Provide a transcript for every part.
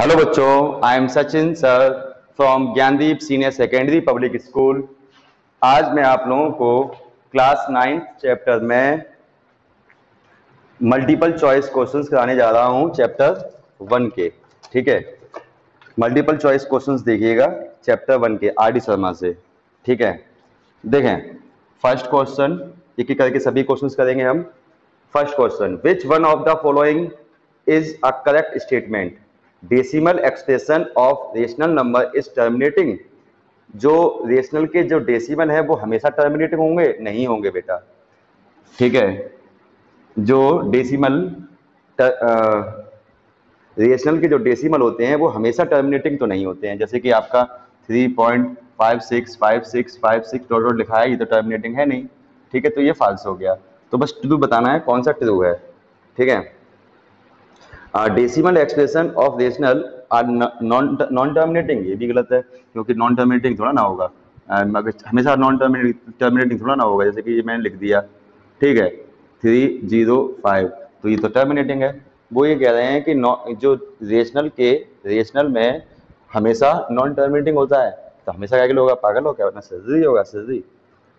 Hello बच्चों, I am Sachin sir from Gyandeep senior secondary public school. आज मैं आप लोगों को क्लास 9 चैप्टर में मल्टीपल चॉइस क्वेश्चंस कराने जा रहा हूं चैप्टर 1 के। ठीक है, मल्टीपल चॉइस क्वेश्चंस देखिएगा चैप्टर 1 के आर डी शर्मा से। ठीक है, देखें फर्स्ट क्वेश्चन, एक एक करके सभी क्वेश्चंस करेंगे हम। First question, which one of the following is a correct statement? Decimal expression of rational number is terminating. जो रेशनल के जो डेसिमल है वो हमेशा टर्मिनेटिंग होंगे? नहीं होंगे बेटा। ठीक है, जो डेसिमल रेशनल के जो डेसिमल होते हैं वो हमेशा टर्मिनेटिंग तो नहीं होते हैं। जैसे कि आपका 3.565656 डॉट डॉट लिखा है, ये तो टर्मिनेटिंग है नहीं। ठीक है, तो ये फाल्स हो गया। तो बस ट्रू बताना है कौन सा ट्रू है। ठीक है, decimal expression of rational are non terminating, ये भी गलत है क्योंकि नॉन टर्मिनेटिंग थोड़ा ना होगा। हमेशा नॉन टर्मिनेटिंग थोड़ा ना होगा। जैसे कि ये मैंने लिख दिया, ठीक है 305, तो ये तो टर्मिनेटिंग है। वो ये कह रहे हैं कि जो रेशनल में हमेशा नॉन टर्मिनेटिंग होता है, तो हमेशा क्या होगा? पागल हो क्या? वरना सर्जरी होगा, सर्जरी।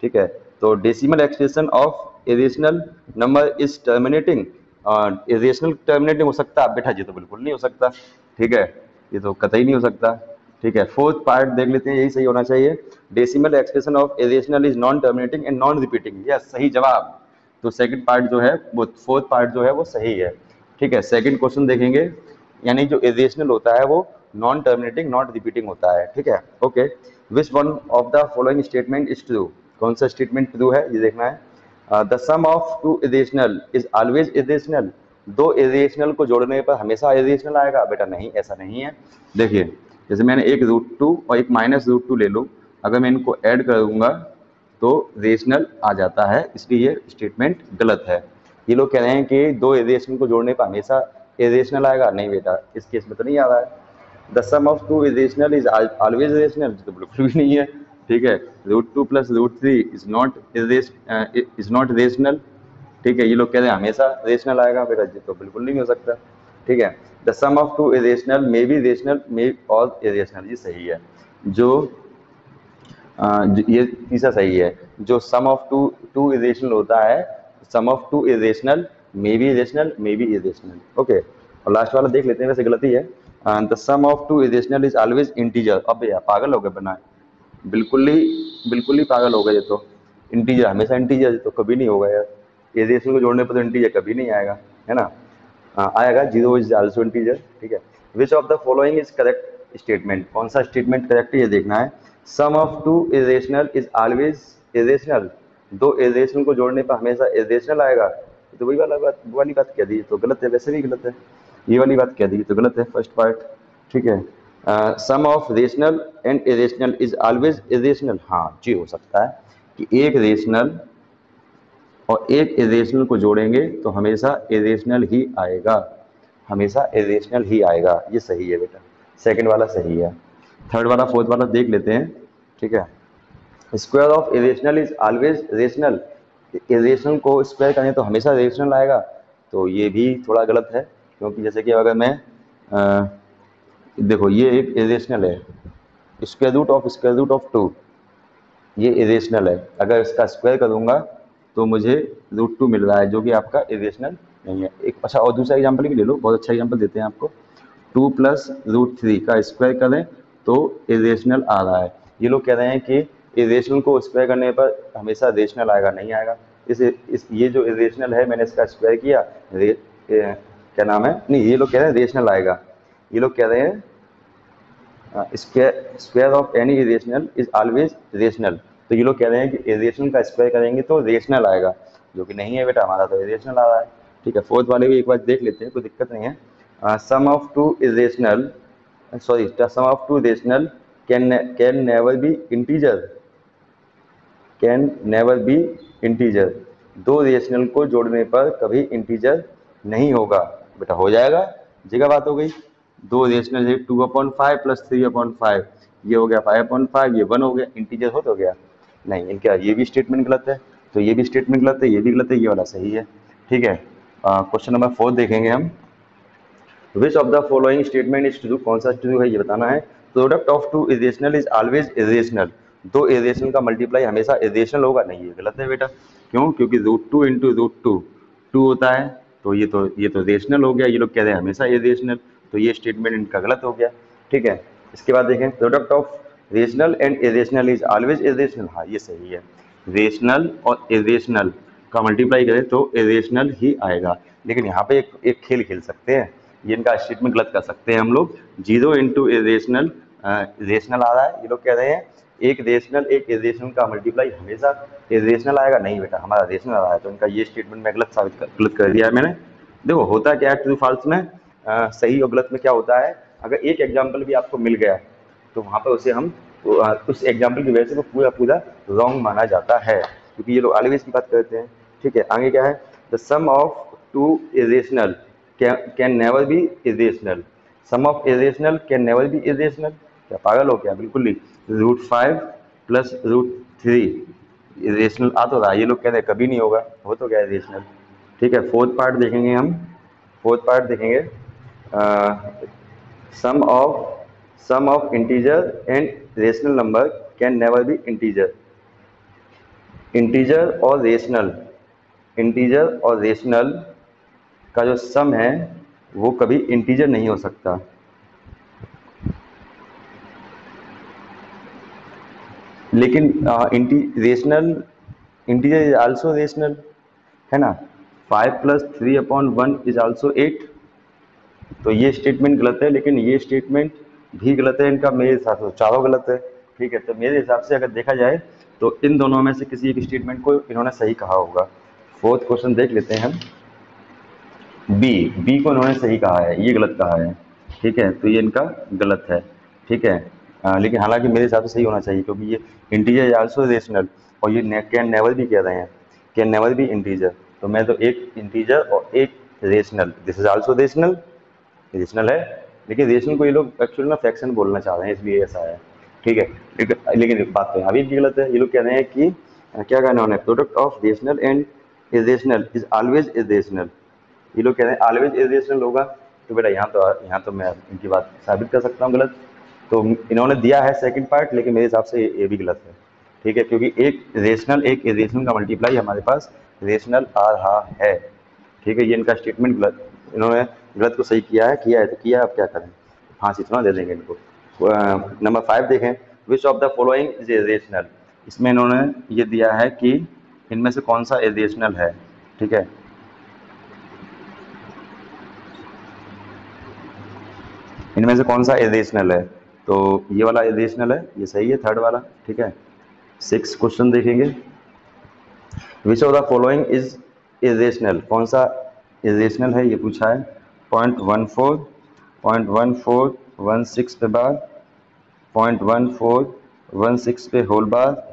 ठीक है, तो decimal expression of irrational number is terminating. Irrational terminating हो सकता है बेटा? ये तो बिल्कुल नहीं हो सकता। ठीक है, ये तो कतई नहीं हो सकता। ठीक है, फोर्थ पार्ट देख लेते हैं, यही सही होना चाहिए। Decimal expression of irrational is non terminating and non repeating. Yes, सही जवाब। तो सेकंड पार्ट जो है वो, फोर्थ पार्ट जो है वो सही है। ठीक है, सेकंड क्वेश्चन देखेंगे, यानी जो इरेशनल होता है वो नॉन टर्मिनेटिंग नॉट रिपीटिंग होता है। ठीक है, okay. Which one of the following statement is true? कौन सा स्टेटमेंट ट्रू है ये देखना है। The sum of two irrational is always irrational. दो इरेशनल को जोड़ने पर हमेशा इरेशनल आएगा? बेटा नहीं, ऐसा नहीं है। देखिए, जैसे मैंने एक √2 और एक -√2 ले लूँ, अगर मैं इनको ऐड कर दूंगा तो रेशनल आ जाता है, इसलिए ये स्टेटमेंट गलत है। ये लोग कह रहे हैं कि दो इरेशनल को जोड़ने पर हमेशा इरेशनल आएगा। नहीं बेटा, इस केस में तो नहीं आ रहा है। The sum of two irrational is always rational, तो बिल्कुल भी नहीं है। ठीक है, √2 + √3 इज नॉट रेशनल। ठीक है, ये लोग कह रहे हैं हमेशा रेशनल आएगा। बेटा ये तो बिल्कुल नहीं हो सकता। ठीक है, the sum of two irrational may be rational may और इरेशनल, ये सही है। ये तीसरा सही है। जो सम ऑफ टू इरेशनल होता है, sum of two irrational may be rational may be irrational. Okay, और लास्ट वाला देख लेते हैं, वैसे गलती है। The sum of two irrational is always integer. अब यार पागल हो गए बनाए, बिल्कुल ही पागल हो गए। ये तो इंटीजर हमेशा इंटीजर, तो कभी नहीं होगा यार। इरेशनल को जोड़ने पर तो इंटीजर कभी नहीं आएगा, है ना। आएगा, 0 इज आल्सो इंटीजर। ठीक है, which of the following is correct statement? कौन सा स्टेटमेंट करेक्ट है ये देखना है। Sum of two irrational is always irrational. दो इरेशनल को जोड़ने पर हमेशा इरेशनल आएगा, तो वही वाली बात कह दी, तो गलत है। वैसे भी गलत है, ये वाली बात कह दी तो गलत है फर्स्ट पार्ट। ठीक है, sum of rational and irrational is always irrational. हाँ जी, हो सकता है कि एक रेशनल और एक इरेशनल को जोड़ेंगे तो हमेशा इरेशनल ही आएगा, हमेशा इरेशनल ही आएगा। ये सही है बेटा, सेकंड वाला सही है। थर्ड वाला फोर्थ वाला देख लेते हैं। ठीक है, square of irrational is always rational. Irrational को स्क्वायर करें तो हमेशा रेशनल आएगा, तो ये भी थोड़ा गलत है। क्योंकि जैसे कि अगर मैं देखो, ये एक इरेशनल है, स्क्वायर रूट ऑफ 2, ये इरेशनल है। अगर इसका स्क्वायर करूंगा तो मुझे √2 मिल रहा है, जो कि आपका इरेशनल नहीं है। एक अच्छा और दूसरा एग्जांपल भी ले लो, बहुत अच्छा एग्जांपल देते हैं आपको। 2 + √3 का स्क्वायर करें तो इरेशनल आ रहा है। ये लोग कह रहे हैं कि इरेशनल को स्क्वायर करने पर हमेशा रेशनल आएगा, नहीं आएगा। ये जो इरेशनल है, मैंने इसका स्क्वायर किया, क्या नाम है, नहीं, ये लोग कह रहे हैं रेशनल आएगा। ये लोग कह रहे हैं square of any irrational is always rational. तो ये लोग कह रहे हैं कि इरेशनल का स्क्वायर करेंगे तो रेशनल आएगा, जो कि नहीं है बेटा, हमारा तो इरेशनल आ रहा है। ठीक है, फोर्थ वाले भी एक बार देख लेते हैं, कोई दिक्कत नहीं है। Sum of two irrational, sorry, sum of two rational can never be integer, can never be integer. दो रेशनल को जोड़ने पर कभी इंटीजर नहीं होगा। बेटा हो जाएगा, जगह बात हो गई। दो रेशनल है, 2/5 + 3/5, ये हो गया 5/5, ये 1 हो गया, इंटीजर हो तो गया। नहीं, इनका ये भी स्टेटमेंट गलत है, तो ये भी स्टेटमेंट गलत है, ये भी गलत है, ये वाला सही है। ठीक है, क्वेश्चन नंबर 4 देखेंगे हम। Which of the following statement is true, कौन सा ट्रू है ये बताना है। Product of two irrational is always irrational, दो इरेशनल का मल्टीप्लाई हमेशा इरेशनल होगा, नहीं है गलत है बेटा। क्यों? क्योंकि √2 इंटू √2 2 होता है, तो ये तो रेशनल हो गया, ये लोग कह रहे हैं हमेशा इरेशनल, तो ये स्टेटमेंट इनका गलत हो गया। ठीक है, इसके बाद देखें product of rational and irrational is always irrational, हाँ ये सही है। रेशनल और इरेशनल का मल्टीप्लाई करें तो इरेशनल ही आएगा। लेकिन यहाँ पे एक खेल खेल सकते हैं, ये इनका स्टेटमेंट गलत कर सकते हैं हम लोग। 0 इंटू इरेशनल रेशनल आ रहा है, ये लोग कह रहे हैं एक रेशनल एक इरेशनल का मल्टीप्लाई हमेशा इरेशनल आएगा, नहीं बेटा हमारा रेशनल आ रहा है, तो इनका ये स्टेटमेंट मैं गलत कर दिया है मैंने। देखो होता क्या है ट्रू फॉल्स में, सही और गलत में क्या होता है, अगर एक एग्जाम्पल भी आपको मिल गया तो वहाँ पर उसे हम उस एग्जाम्पल की वजह से वो पूरा पूरा रॉन्ग माना जाता है, क्योंकि ये लोग ऑलवेज की बात करते हैं। ठीक है, आगे क्या है, the sum of two irrational can never be irrational, sum of irrational can never be irrational, क्या पागल हो क्या, बिल्कुल नहीं। √5 प्लस √3 इरेशनल आ तो रहा, ये लोग कह रहे हैं कभी नहीं होगा, हो तो क्या इरेशनल। ठीक है, फोर्थ पार्ट देखेंगे हम, फोर्थ पार्ट देखेंगे, sum of integer and rational number can never be integer, integer और रेशनल का जो सम है वो कभी इंटीजर नहीं हो सकता। लेकिन rational integer is also rational, है ना। 5 प्लस 3/1 इज आल्सो 8, तो ये स्टेटमेंट गलत है, लेकिन ये स्टेटमेंट भी गलत है इनका, मेरे हिसाब से चारों गलत है। ठीक है, तो मेरे हिसाब से अगर देखा जाए तो इन दोनों में से किसी एक स्टेटमेंट को इन्होंने सही कहा होगा। फोर्थ क्वेश्चन देख लेते हैं हम, बी को इन्होंने सही कहा है, ये गलत कहा है। ठीक है, तो ये इनका गलत है। ठीक है, लेकिन हालांकि मेरे हिसाब से सही होना चाहिए, क्योंकि ये इंटीजर इज आल्सो रेशनल और ये कैन नेवर भी कह रहे हैं, कैन नेवर भी इंटीजर, तो मैं तो एक इंटीजर और एक rational, this is also rational, rational है, लेकिन रेशनल को ये लोग एक्चुअली ना फ्रैक्शन बोलना चाह रहे हैं, इसलिए ऐसा है। ठीक है, लेकिन बात तो यहाँ भी गलत है, ये लोग कह रहे हैं कि क्या कहना उन्होंने, product of rational and irrational is always irrational, ये लोग कह रहे हैं ऑलवेज इरेशनल होगा, तो बेटा यहाँ तो मैं इनकी बात साबित कर सकता हूँ गलत। तो इन्होंने दिया है सेकंड पार्ट, लेकिन मेरे हिसाब से ये भी गलत है। ठीक है, क्योंकि एक रेशनल एक इरेशनल का मल्टीप्लाई हमारे पास रेशनल आ रहा है। ठीक है, ये इनका स्टेटमेंट गलत, इन्होंने गलत को सही किया है तो किया है, अब क्या करें, फांसी थोड़ा दे देंगे इनको। नंबर 5 देखें, विच of the following is irrational, इसमें इन्होंने ये दिया है कि इनमें से कौन सा इरेशनल है। ठीक है, इनमें से कौन सा इरेशनल है, तो ये वाला इरेशनल है, ये सही है, थर्ड वाला। ठीक है, 6 क्वेश्चन देखेंगे, विच of the following is irrational, कौन सा इरेशनल है ये पूछा है। 0.14 0.1416 पे बार, 0.1416 पे होल बार,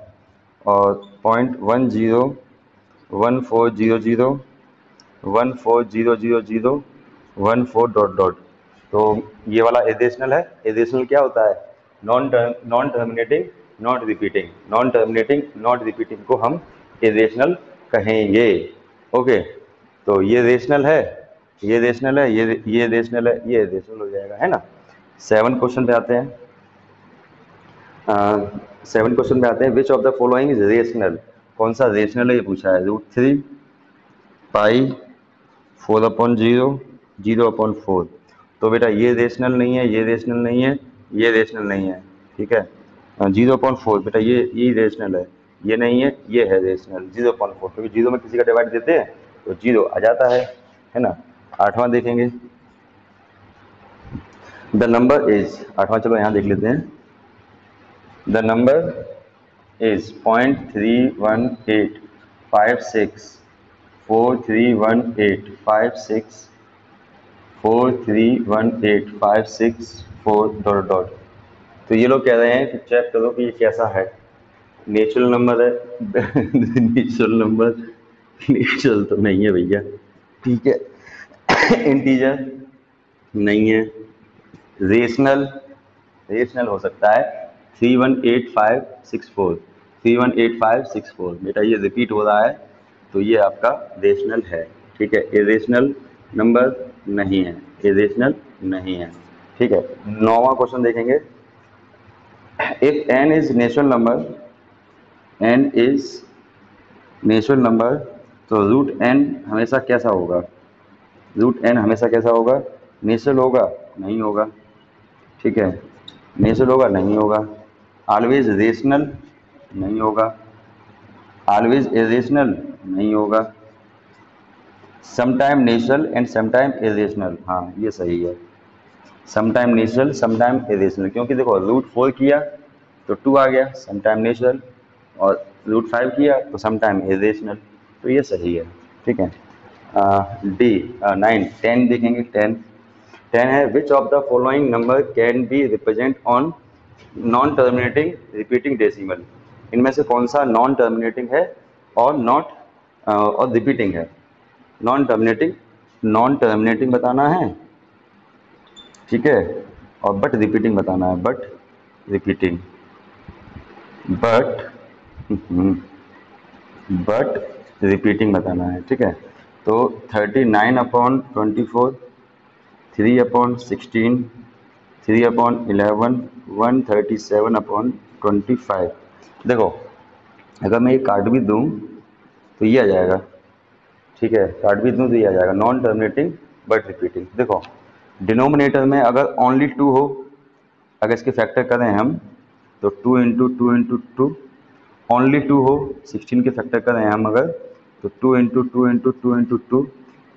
और 0.10 1400 1400 14 डॉट डॉट, तो ये वाला इरेशनल है। इरेशनल क्या होता है, non terminating not repeating, non terminating not repeating को हम इरेशनल कहेंगे। ओके, तो ये रेशनल है, ये रेशनल है, ये रेशनल है, ये रेशनल हो जाएगा, है ना। 7 क्वेश्चन पे आते हैं, 7 क्वेश्चन पे आते हैं, विच of the following is rational, कौन सा रेशनल है ये पूछा है। √3 पाई 4/0 0/4, तो बेटा ये रेशनल नहीं है, ये रेशनल नहीं है, ये रेशनल नहीं है। ठीक है, 0/4 बेटा ये रेशनल है, ये नहीं है, ये है रेशनल 0/4, क्योंकि 0 में किसी का डिवाइड देते हैं तो 0 आ जाता है ना। 8वां देखेंगे, द नंबर इज, 8वां चलो यहाँ देख लेते हैं, the number is 0.31856 4318564 4318564 dot dot, तो ये लोग कह रहे हैं कि चेक करो कि ये कैसा है, नेचुरल नंबर है। नेचुरल तो नहीं है भैया। ठीक है, इंटीजर नहीं है, रेशनल हो सकता है 318564 बेटा ये रिपीट हो रहा है, तो ये आपका रेशनल है। ठीक है, इरेशनल नंबर नहीं है, इरेशनल नहीं है। ठीक है, 9वां क्वेश्चन देखेंगे। If n is natural number, n is natural number, तो रूट n हमेशा कैसा होगा? रूट n हमेशा कैसा होगा? नेचुरल होगा? नहीं होगा। ठीक है, नेचुरल होगा? नहीं होगा। Always rational? नहीं होगा। Always irrational? नहीं होगा। Sometime natural and sometime irrational, हाँ ये सही है। समटाइम नेचुरल समटाइम इरेशनल, क्योंकि देखो √4 किया तो 2 आ गया, समटाइम नेचुरल, और √5 किया तो समटाइम इरेशनल, तो ये सही है। ठीक है, डी 9 10 देखेंगे। 10 है which of the following number can be represent on non terminating repeating decimal. इनमें से कौन सा नॉन टर्मिनेटिंग है और और रिपीटिंग है? नॉन टर्मिनेटिंग बताना है, ठीक है, और बट रिपीटिंग बताना है, बट रिपीटिंग, बट रिपीटिंग बताना है। ठीक है, तो 39/24, 3/16, 3/11, 137/25। देखो अगर मैं ये काट भी दूँ तो ये आ जाएगा। ठीक है, काट भी दूँ तो ये आ जाएगा, नॉन टर्मिनेटिंग बट रिपीटिंग। देखो डिनोमिनेटर में अगर ओनली 2 हो, अगर इसके फैक्टर करें हम तो 2 इंटू 2 इंटू 2, ओनली 2 हो, 16 के फैक्टर करें हम अगर तो 2 इंटू 2 इंटू 2 इंटू 2,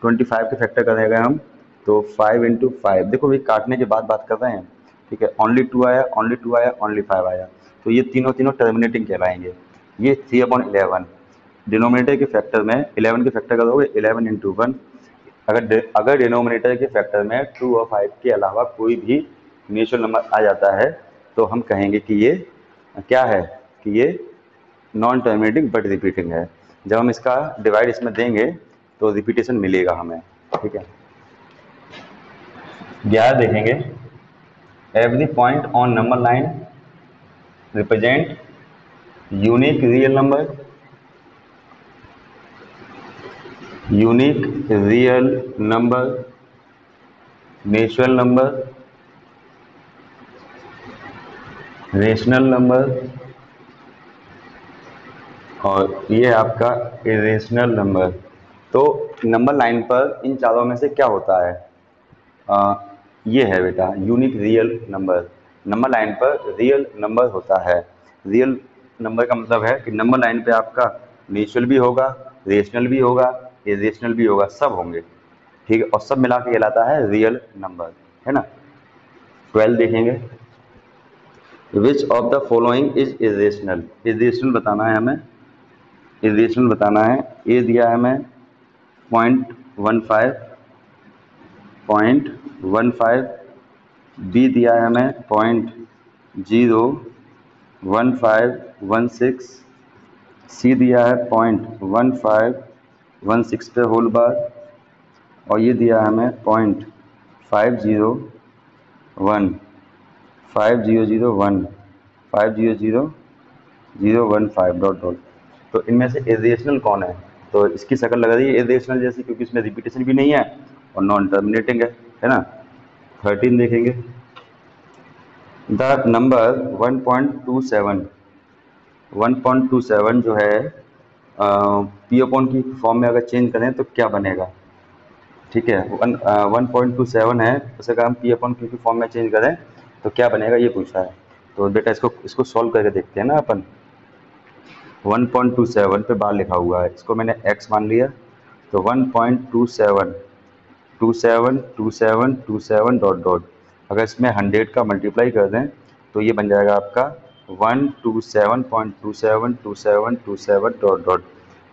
25 के फैक्टर करेंगे हम तो 5 इंटू 5। देखो ये काटने के बाद बात कर रहे हैं। ठीक है, ओनली 2 आया, ओनली 2 आया, ओनली 5 आया, तो ये तीनों तीनों टर्मिनेटिंग कहलाएंगे। ये 3/11 डिनोमिनेटर के फैक्टर में 11 के फैक्टर करोगे 11 इंटू 1। अगर डिनोमिनेटर के फैक्टर में 2 और 5 के अलावा कोई भी नेचुरल नंबर आ जाता है तो हम कहेंगे कि ये क्या है, कि ये नॉन टर्मिनेटिंग बट रिपीटिंग है। जब हम इसका डिवाइड इसमें देंगे तो रिपीटेशन मिलेगा हमें। ठीक है, 11 देखेंगे। Every point on number line represent unique real number, unique real number, natural number, rational number, और ये आपका इरेशनल नंबर। तो नंबर लाइन पर इन चारों में से क्या होता है? ये है बेटा unique real number. Number line पर रियल नंबर होता है। रियल नंबर का मतलब है कि नंबर लाइन पे आपका नेचुरल भी होगा, रेशनल भी होगा, इरेशनल भी होगा, सब होंगे। ठीक है, और सब मिला के कहलाता है रियल नंबर, है ना। 12 देखेंगे। विच of the following is irrational? Irrational बताना है हमें, इरेशनल बताना है। ए दिया है हमें 0.15, 0.15, बी दिया है हमें 0.01516, सी दिया है 0.1516 पे होल बार, और ये दिया है हमें 0.5001, 5001, 500015 डॉट डॉट। तो इनमें से इरेशनल कौन है? तो इसकी शक्ल लग रही है इरेशनल जैसी, क्योंकि इसमें रिपीटेशन भी नहीं है और नॉन टर्मिनेटिंग है ना। 13 देखेंगे। द नंबर 1.27 जो है पी अपॉन की फॉर्म में अगर चेंज करें तो क्या बनेगा? ठीक है, 1.27 है, उसे अगर हम पी अपॉन क्यू की फॉर्म में चेंज करें तो क्या बनेगा ये पूछा है। तो बेटा इसको सॉल्व करके देखते हैं ना अपन। 1.27 पे बार लिखा हुआ है, इसको मैंने x मान लिया, तो 1.27 27 27 27 डॉट डॉट। अगर इसमें 100 का मल्टीप्लाई कर दें तो ये बन जाएगा आपका 127.272727 डॉट डॉट।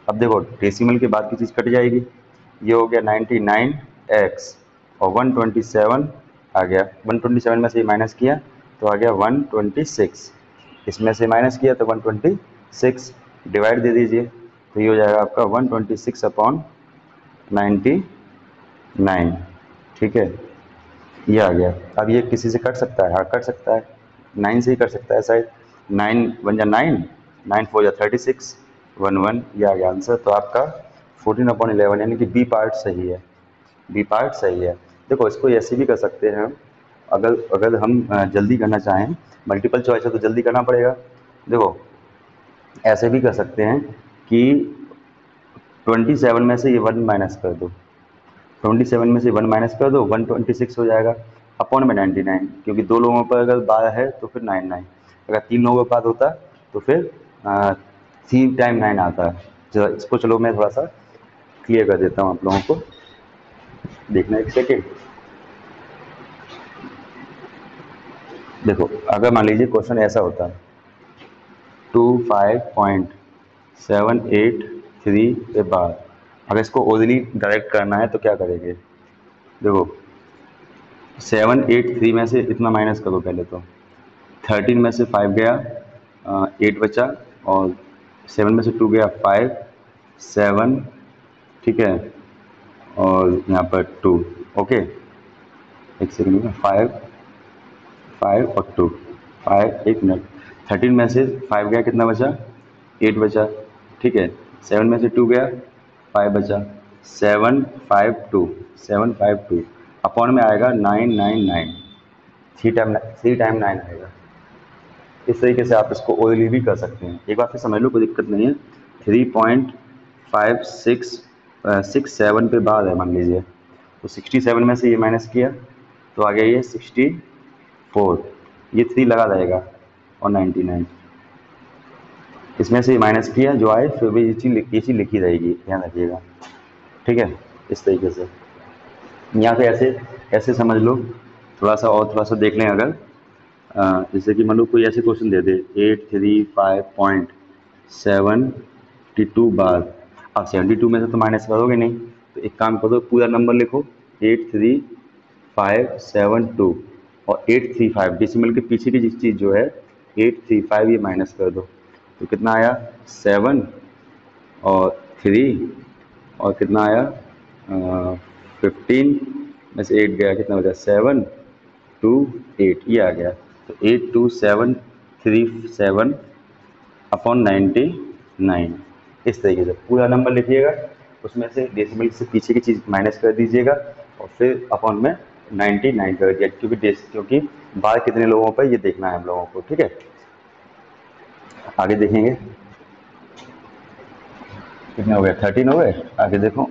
अब देखो डेसिमल के बाद की चीज़ कट जाएगी, ये हो गया 99x, और 127 आ गया, 127 में से माइनस किया तो आ गया 126, इसमें से माइनस किया तो 126, डिवाइड दे दीजिए तो ये हो जाएगा आपका 126/99। ठीक है, ये आ गया। अब ये किसी से कट सकता है? हाँ कट सकता है, 9 से ही कट सकता है शायद। 9 1 जा 9, 9 4 जा 36, 1 1, ये आ गया आंसर। तो आपका 14/11 यानी कि बी पार्ट सही है, बी पार्ट सही है। देखो इसको ऐसे भी कर सकते हैं हम, अगर अगर हम जल्दी करना चाहें, मल्टीपल चॉइस है तो जल्दी करना पड़ेगा। देखो ऐसे भी कर सकते हैं कि 27 में से ये 1 माइनस कर दो, 27 में से 1 माइनस कर दो, 126 हो जाएगा अपॉन में 99, क्योंकि दो लोगों पर अगर 12 है तो फिर 99, अगर तीन लोगों के पास होता तो फिर 3 टाइम 9 आता है। इसको चलो मैं थोड़ा सा क्लियर कर देता हूँ आप लोगों को, देखना एक सेकेंड। देखो अगर मान लीजिए क्वेश्चन ऐसा होता है 25.783 के बाद, अगर इसको ओरिजिनली डायरेक्ट करना है तो क्या करेंगे। देखो 783 में से इतना माइनस करो पहले तो, 13 में से 5 गया, 8 बचा, और 7 में से 2 गया 5, 7, ठीक है, और यहाँ पर 2, ओके, एक सेकंड में 5 और 2, 5, एक मिनट, 13 में से 5 गया, कितना बचा, 8 बचा, ठीक है, 7 में से 2 गया, 5 बचा, 7, 5, 2, 7, 5, 2 अपॉन में आएगा 999, 3 टाइम 9 आएगा। इस तरीके से आप इसको ओरली भी कर सकते हैं। एक बार फिर समझ लो, कोई दिक्कत नहीं है। 3.567 पे बाद है मान लीजिए, तो 67 में से ये माइनस किया तो आ गया ये 64, ये 3 लगा रहेगा और 99, इसमें से ये माइनस किया जो आए फिर भी ये चीज़ लिखी रहेगी, ध्यान रखिएगा, ठीक है। इस तरीके से यहाँ पे ऐसे ऐसे समझ लो, थोड़ा सा और थोड़ा सा देख लें अगर, जैसे कि मान लो कोई ऐसे क्वेश्चन दे दे 835.72 बार, अब 72 में से तो माइनस करोगे नहीं, तो एक काम करो पूरा नंबर लिखो 83572 और 835 डेसिमल के पीछे की चीज़ जो है 835 ये माइनस कर दो, तो कितना आया 7 और 3 और कितना आया 15 में से 8 गया, कितना बचा 7, 2, 8 ये आ गया, तो 82737 अपॉन 99, इस तरीके से पूरा नंबर लिखिएगा, उसमें से डेसिमल से पीछे की चीज़ माइनस कर दीजिएगा और फिर अपॉन में 99 कर दिया, क्योंकि बार कितने लोगों पर ये देखना है हम लोगों को, ठीक है। आगे देखेंगे कितने हो गए, 13 हो गए, आगे देखो।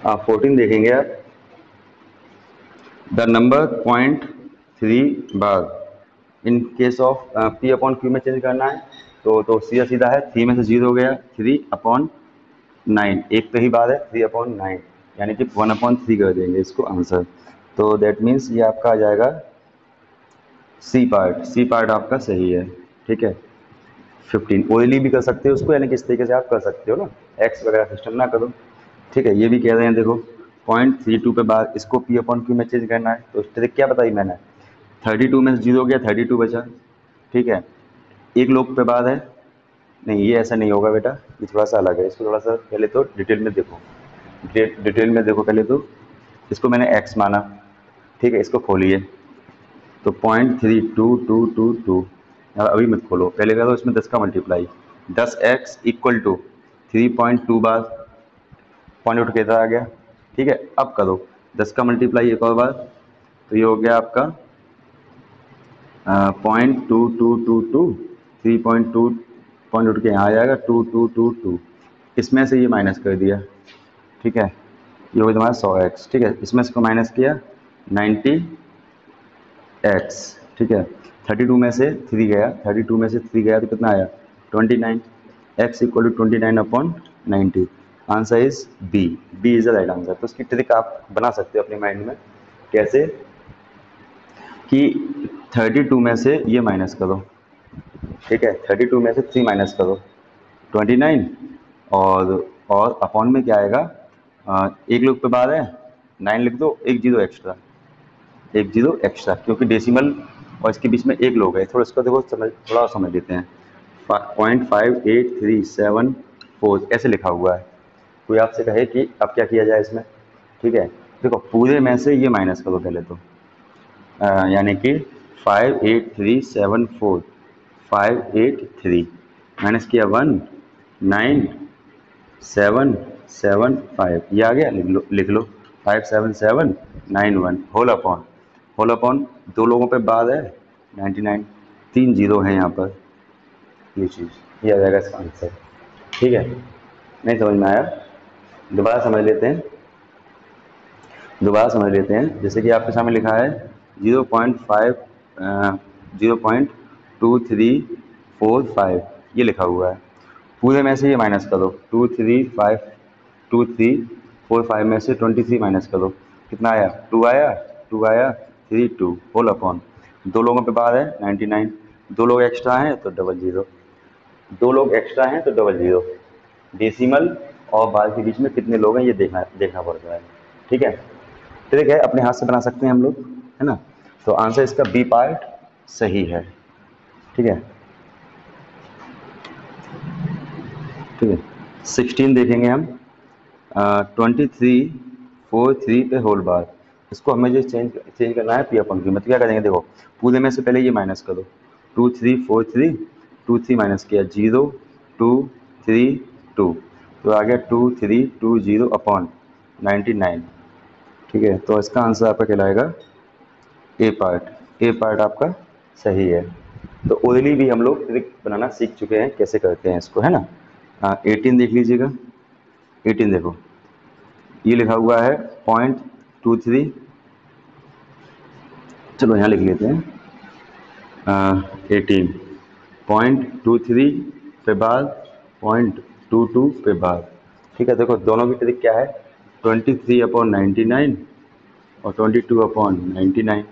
आप 14 देखेंगे आप, the number 0.3 bar in case of P upon Q में चेंज करना है, तो सीधा सीधा है, 3 में से 0 गया, 3/9, एक पे ही बार है 3/9, यानी कि 1/3 कर देंगे इसको आंसर, तो दैट मीन्स ये आपका आ जाएगा सी पार्ट आपका सही है, ठीक है। 15 ओइली भी कर सकते हो उसको, यानी कि इस तरीके से आप कर सकते हो ना, एक्स वगैरह सिस्टम ना करो, ठीक है। ये भी कह रहे हैं देखो 0.32 पे बाद इसको पी अपॉन क्यू में चेंज करना है, तो ट्रिक क्या बताई मैंने, 32 में से 0 गया, 32 बचा, ठीक है, एक लोग पे बाद है, नहीं ये ऐसा नहीं होगा बेटा, ये थोड़ा सा अलग है, इसको थोड़ा सा पहले तो डिटेल में देखो, डिटेल में देखो पहले तो, इसको मैंने x माना, ठीक है, इसको खोलिए तो 0.3222, अभी मत खोलो, पहले करो इसमें 10 का multiply, 10x equal to 3.2 bar, point उठ के इधर आ गया, ठीक है। अब करो 10 का मल्टीप्लाई एक और बार, तो ये हो गया आपका 0.2222, 3.2 पॉइंट उठ के यहाँ आ जाएगा 2222, इसमें से ये माइनस कर दिया, ठीक है, ये हो गया तुम्हारा 100x, ठीक है, इसमें से को माइनस किया 90x, ठीक है, 32 में से 3 गया, 32 में से 3 गया तो कितना आया 29, x equal to 29/90, answer is B is the right answer. तो उसकी ट्रिक आप बना सकते हो अपने माइंड में, कैसे कि 32 में से ये माइनस करो, ठीक है, 32 में से 3 माइनस करो 29, और अपॉन में क्या आएगा, एक लोग पे बाद है 9 लिख दो, एक जीरो एक्स्ट्रा, क्योंकि डेसिमल और इसके बीच में एक लोग है, थोड़ा इसको देखो थोड़ा समझ लेते हैं, 0.58374 ऐसे लिखा हुआ है, कोई आपसे कहे कि अब क्या किया जाए इसमें, ठीक है। देखो पूरे में से ये माइनस करो पहले तो, यानी कि 58374, 583 माइनस किया 19775, ये आ गया, लिख लो 57791 होल अपॉन 2 लोगों पे बाद है 99, 3 जीरो है यहाँ पर, ये चीज़ ये आ जाएगा इसका आंसर, ठीक है। नहीं समझ में आया, दोबारा समझ लेते हैं, जैसे कि आपके सामने लिखा है 0.2345, ये लिखा हुआ है। पूरे में से ये माइनस करो, 2345 में से 23 माइनस करो, कितना आया, 2 आया, 32 होल अपॉन 2 लोगों पे बाद है 99, 2 लोग एक्स्ट्रा हैं तो डबल जीरो, डेसिमल और बाद के बीच में कितने लोग हैं ये देखना पड़ता है, ठीक है। ट्रिक है, अपने हाथ से बना सकते हैं हम लोग, है ना। तो आंसर इसका बी पार्ट सही है, ठीक है। 16 देखेंगे हम, 2343 पे होल बार, इसको हमें जो चेंज करना है पी अपॉन क्यू, मतलब क्या करेंगे, देखो पूरे में से पहले ये माइनस करो, 2343, 23 माइनस किया 0232, तो आ गया 2320 अपॉन 99, ठीक है। तो इसका आंसर आपका कहलाएगा ए पार्ट आपका सही है। तो ओरली भी हम लोग ट्रिक बनाना सीख चुके हैं, कैसे करते हैं इसको, है ना। 18 देख लीजिएगा, 18 देखो, ये लिखा हुआ है 0.23, चलो यहाँ लिख लेते हैं 18.23 पे बाद 0.22 पे बाद, ठीक है। देखो दोनों की ट्रिक क्या है, 23/99 और 22/99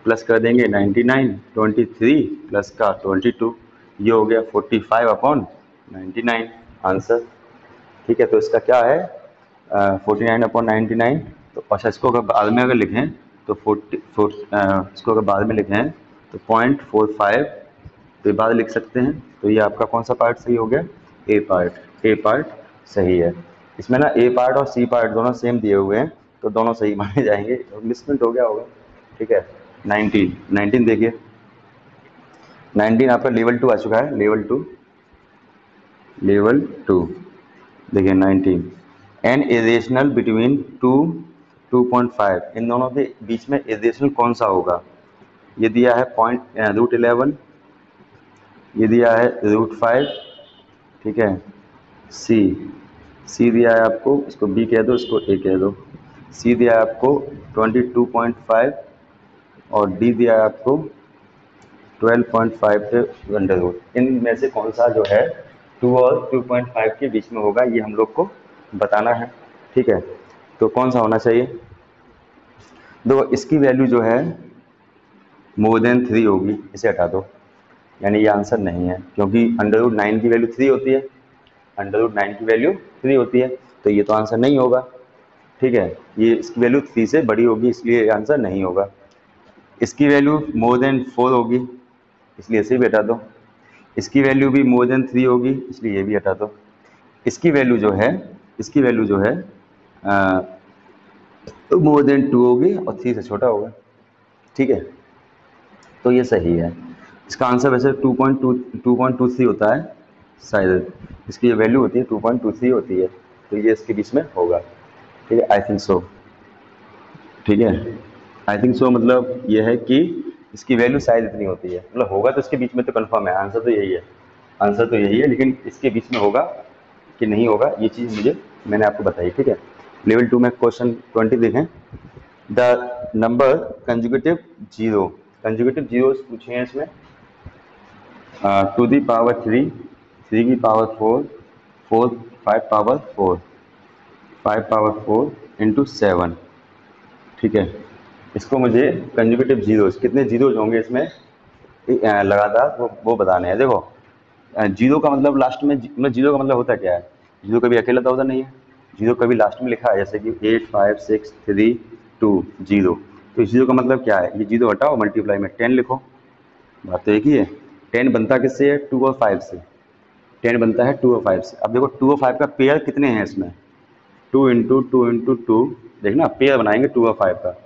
प्लस कर देंगे 99, 23 प्लस का 22, ये हो गया 45/99 आंसर, ठीक है। तो इसका क्या है 49/99, तो अच्छा इसको अगर बाद में अगर लिखें तो इसको अगर बाद में लिखें तो 0.45 तो बाद लिख सकते हैं, तो ये आपका कौन सा पार्ट सही हो गया, ए पार्ट सही है। इसमें ना ए पार्ट और सी पार्ट दोनों सेम दिए हुए हैं, तो दोनों सही माने जाएंगे, मिसप्रिंट हो गया होगा, ठीक है। 19 देखिए, 19 आपका लेवल 2 आ चुका है, लेवल टू देखिए 19, एन इरेशनल बिटवीन 2.5, इन दोनों के बीच में इरेशनल कौन सा होगा, ये दिया है √11, ये दिया है √5, ठीक है। सी दिया है आपको, इसको बी कह दो, इसको ए कह दो, सी दिया है आपको 22.5 और डी दिया है आपको 12.5 पे √, इनमें से कौन सा जो है 2 और 2.5 के बीच में होगा, ये हम लोग को बताना है, ठीक है। तो कौन सा होना चाहिए, देखो इसकी वैल्यू जो है मोर देन 3 होगी, इसे हटा दो, यानी ये आंसर नहीं है, क्योंकि √9 की वैल्यू 3 होती है, √9 की वैल्यू 3 होती है, तो ये तो आंसर नहीं होगा, ठीक है। ये इसकी वैल्यू 3 से बड़ी होगी, इसलिए ये आंसर नहीं होगा। इसकी वैल्यू मोर देन 4 होगी, इसलिए इसे भी हटा दो, इसकी वैल्यू भी मोर देन 3 होगी, इसलिए ये भी हटा दो, इसकी वैल्यू जो है मोर देन 2 होगी और 3 से छोटा होगा, ठीक है। तो ये सही है, इसका आंसर वैसे 2.23 होता है शायद, इसकी ये वैल्यू होती है 2.23 होती है, तो ये इसके बीच में होगा, ठीक है। आई थिंक सो, ठीक है, आई थिंक सो मतलब ये है कि इसकी वैल्यू शायद इतनी होती है, मतलब होगा तो इसके बीच में तो कंफर्म है, आंसर तो यही है, लेकिन इसके बीच में होगा कि नहीं होगा ये चीज़ मैंने आपको बताई, ठीक है। लेवल 2 में क्वेश्चन 20 देखें, द नंबर कंजुगेटिव जीरोस पूछे हैं इसमें, 2 की पावर 3, 3 की पावर 4, 5 पावर 4 इंटू 7, ठीक है। इसको मुझे कंजुगेटिव जीरोस, कितने जीरोज होंगे इसमें लगातार वो बताने हैं। देखो जीरो का मतलब लास्ट में, जीरो का मतलब होता क्या है, जीरो कभी अकेला तो होता नहीं है, जीरो कभी लास्ट में लिखा है, जैसे कि 8 5 6 3 2 0, तो जीरो का मतलब क्या है, ये जीरो हटाओ, मल्टीप्लाई में 10 लिखो, बात तो एक ही है। 10 बनता किससे है, 2 और 5 से, 10 बनता है 2 और 5 से। अब देखो 2 और 5 का पेयर कितने हैं इसमें, 2 इंटू 2 इंटू 2, देखना पेयर बनाएंगे 2 और 5 का।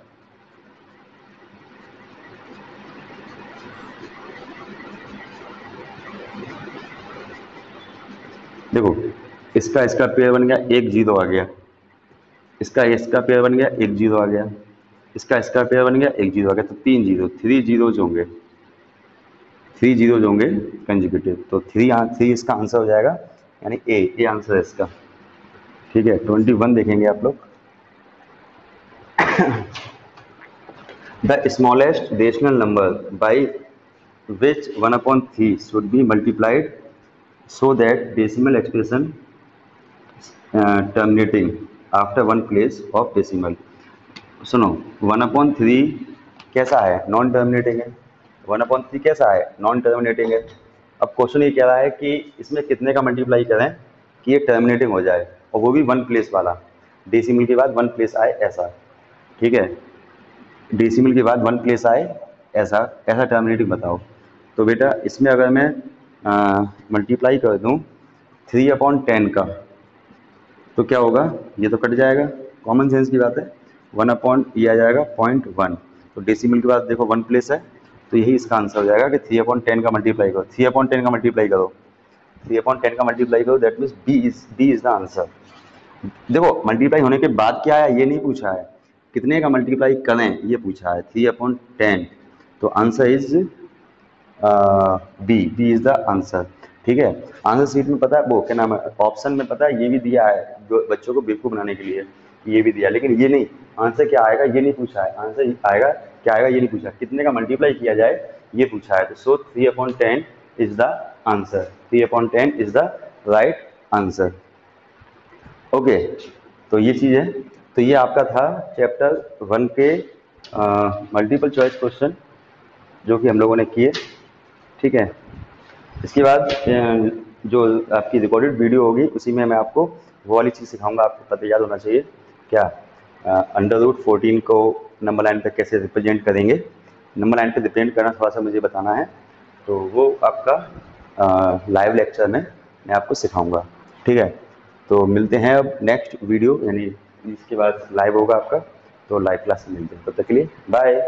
देखो इसका पेयर बन गया, एक जीरो आ गया, इसका पेयर बन गया, एक जीरो आ गया, इसका पेयर बन गया, एक जीरो आ गया, तो 3 जीरो, 3 जीरोज होंगे, 3 जीरोज होंगे कंजिक्यूटिव, तो 3 इसका आंसर हो जाएगा, यानी ए आंसर है इसका। ठीक है, 21 देखेंगे आप लोग। The smallest rational number by which 1/3 should be multiplied so that decimal expression terminating after one place of decimal। सुनो 1/3 कैसा है, नॉन टर्मिनेटिंग है। 1/3 कैसा है, नॉन टर्मिनेटिंग है। अब क्वेश्चन ये कह रहा है कि इसमें कितने का मल्टीप्लाई करें कि ये टर्मिनेटिंग हो जाए, और वो भी वन प्लेस वाला, डेसिमल के बाद वन प्लेस आए ऐसा। ठीक है, डेसिमल के बाद वन प्लेस आए ऐसा टर्मिनेटिंग बताओ। तो बेटा इसमें अगर मैं मल्टीप्लाई कर दूं 3/10 का, तो क्या होगा, ये तो कट जाएगा, कॉमन सेंस की बात है। 1/, ये आ जाएगा 0.1, तो डेसिमल के बाद देखो वन प्लेस है, तो यही इसका आंसर हो जाएगा कि 3/10 का मल्टीप्लाई करो, 3/10 का मल्टीप्लाई करो, 3/10 का मल्टीप्लाई करो, that means B is the answer. देखो मल्टीप्लाई होने के बाद क्या है ये नहीं पूछा है, कितने का मल्टीप्लाई करें ये पूछा है, 3/10, तो answer is B is the answer. ठीक है, आंसर शीट में पता है वो क्या नाम है, ऑप्शन में पता है ये भी दिया है जो बच्चों को बेवकूफ़ बनाने के लिए, ये भी दिया, लेकिन ये नहीं, आंसर क्या आएगा ये नहीं पूछा है, आंसर आएगा क्या आएगा ये नहीं पूछा, कितने का मल्टीप्लाई किया जाए ये पूछा है। तो सो 3/10 is the answer, 3/10 is the right answer. Okay, तो ये चीज़ है। तो ये आपका था चैप्टर 1 के मल्टीपल चॉइस क्वेश्चन जो कि हम लोगों ने किए। ठीक है, इसके बाद जो आपकी रिकॉर्डेड वीडियो होगी उसी में मैं आपको वो वाली चीज़ सिखाऊंगा, आपको पता याद होना चाहिए क्या, √14 को नंबर लाइन पर कैसे रिप्रेजेंट करेंगे। नंबर लाइन पर रिप्रेजेंट करना थोड़ा सा मुझे बताना है, तो वो आपका लाइव लेक्चर में मैं आपको सिखाऊंगा। ठीक है, तो मिलते हैं अब नेक्स्ट वीडियो, यानी इसके बाद लाइव होगा आपका, तो लाइव क्लास में मिलते हैं, तब तक के लिए बाय।